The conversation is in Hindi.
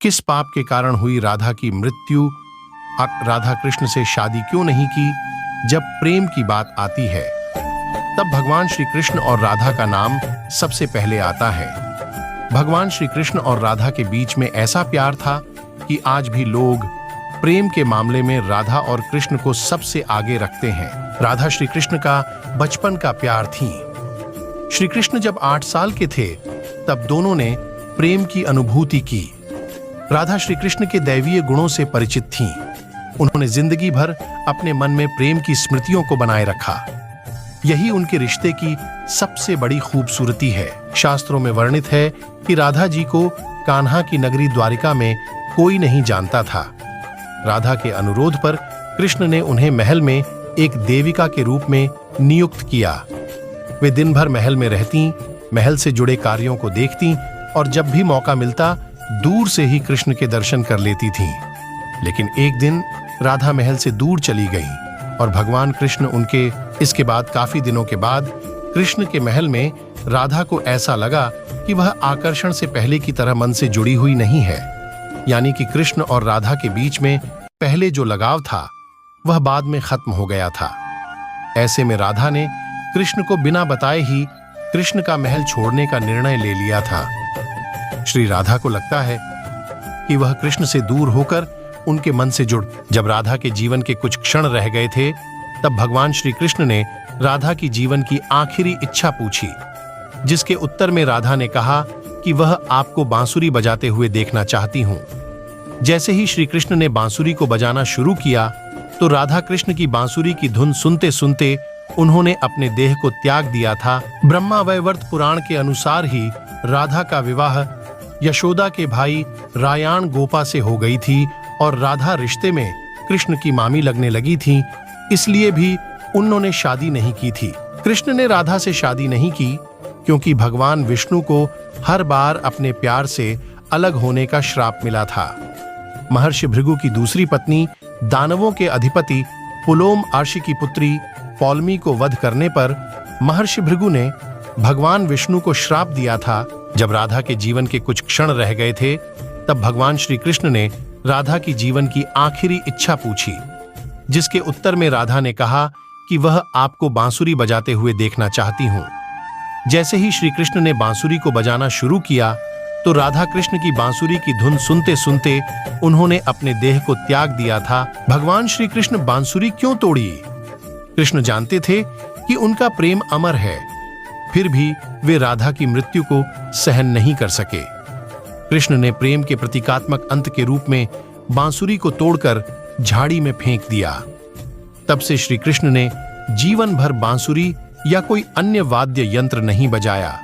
किस पाप के कारण हुई राधा की मृत्यु, राधा कृष्ण से शादी क्यों नहीं की। जब प्रेम की बात आती है तब भगवान श्री कृष्ण और राधा का नाम सबसे पहले आता है। भगवान श्री कृष्ण और राधा के बीच में ऐसा प्यार था कि आज भी लोग प्रेम के मामले में राधा और कृष्ण को सबसे आगे रखते हैं। राधा श्री कृष्ण का बचपन का प्यार थी। श्री कृष्ण जब 8 साल के थे तब दोनों ने प्रेम की अनुभूति की। राधा श्री कृष्ण के दैवीय गुणों से परिचित थीं। उन्होंने जिंदगी भर अपने मन में प्रेम की स्मृतियों को बनाए रखा। यही उनके रिश्ते की सबसे बड़ी खूबसूरती है। शास्त्रों में वर्णित है कि राधा जी को कान्हा की नगरी द्वारिका में कोई नहीं जानता था। राधा के अनुरोध पर कृष्ण ने उन्हें महल में एक देविका के रूप में नियुक्त किया। वे दिन भर महल में रहती, महल से जुड़े कार्यों को देखती और जब भी मौका मिलता दूर से ही कृष्ण के दर्शन कर लेती थीं। लेकिन एक दिन राधा महल से दूर चली गई और भगवान कृष्ण उनके इसके बाद काफी दिनों के बाद कृष्ण के महल में राधा को ऐसा लगा कि वह आकर्षण से पहले की तरह मन से जुड़ी हुई नहीं है। यानी कि कृष्ण और राधा के बीच में पहले जो लगाव था वह बाद में खत्म हो गया था। ऐसे में राधा ने कृष्ण को बिना बताए ही कृष्ण का महल छोड़ने का निर्णय ले लिया था। श्री राधा को लगता है कि वह कृष्ण से दूर होकर उनके मन से जुड़। जब राधा के जीवन के कुछ क्षण रह गए थे तब भगवान श्री कृष्ण ने राधा की जीवन की आखिरी इच्छा पूछी, जिसके उत्तर में राधा ने कहा कि वह आपको बांसुरी बजाते हुए देखना चाहती हूं। जैसे ही श्री कृष्ण ने बांसुरी को बजाना शुरू किया तो राधा कृष्ण की बांसुरी की धुन सुनते सुनते उन्होंने अपने देह को त्याग दिया था। ब्रह्मावैवर्त पुराण के अनुसार ही राधा का विवाह यशोदा के भाई रायाण गोपा से हो गई थी और राधा रिश्ते में कृष्ण की मामी लगने लगी थी, इसलिए भी उन्होंने शादी नहीं की थी। कृष्ण ने राधा से शादी नहीं की क्योंकि भगवान विष्णु को हर बार अपने प्यार से अलग होने का श्राप मिला था। महर्षि भृगु की दूसरी पत्नी दानवों के अधिपति पुलोम अर्षि की पुत्री पौलमी को वध करने पर महर्षि भृगु ने भगवान विष्णु को श्राप दिया था। जब राधा के जीवन के कुछ क्षण रह गए थे तब भगवान श्री कृष्ण ने राधा की जीवन की आखिरी इच्छा पूछी, जिसके उत्तर में राधा ने कहा कि वह आपको बांसुरी बजाते हुए देखना चाहती हूं। जैसे ही श्री कृष्ण ने बांसुरी को बजाना शुरू किया तो राधा कृष्ण की बांसुरी की धुन सुनते सुनते उन्होंने अपने देह को त्याग दिया था। भगवान श्री कृष्ण बांसुरी क्यों तोड़ी? कृष्ण जानते थे कि उनका प्रेम अमर है, फिर भी वे राधा की मृत्यु को सहन नहीं कर सके। कृष्ण ने प्रेम के प्रतीकात्मक अंत के रूप में बांसुरी को तोड़कर झाड़ी में फेंक दिया। तब से श्री कृष्ण ने जीवन भर बांसुरी या कोई अन्य वाद्य यंत्र नहीं बजाया।